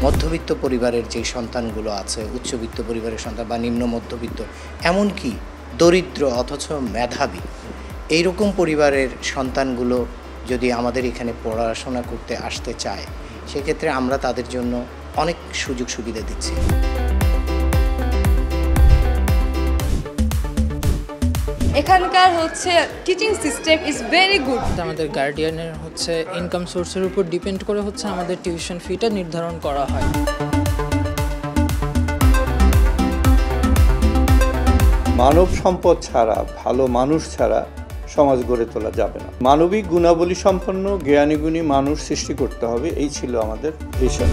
মধ্যবিত্ত পরিবারের যে সন্তানগুলো আছে, উচ্চবিত্ত পরিবারের সন্তান বা নিম্ন মধ্যবিত্ত, এমনকি দরিদ্র অথচ মেধাবী, এইরকম পরিবারের সন্তানগুলো যদি আমাদের এখানে পড়াশোনা করতে আসতে চায়, সেক্ষেত্রে আমরা তাদের জন্য অনেক সুযোগ সুবিধা দিচ্ছি। এখানকার teaching system is very good. আমাদের গার্ডিয়ানের ইনকাম সোর্সের উপর ডিপেন্ড করে আমাদের টিউশন ফিটা নির্ধারণ করা হয়। মানব সম্পদ ছাড়া, ভালো মানুষ ছাড়া সমাজ গড়ে তোলা যাবে না। মানবিক গুণাবলী সম্পন্ন জ্ঞানী গুণী মানুষ সৃষ্টি করতে হবে, এই ছিল আমাদের ভিশন।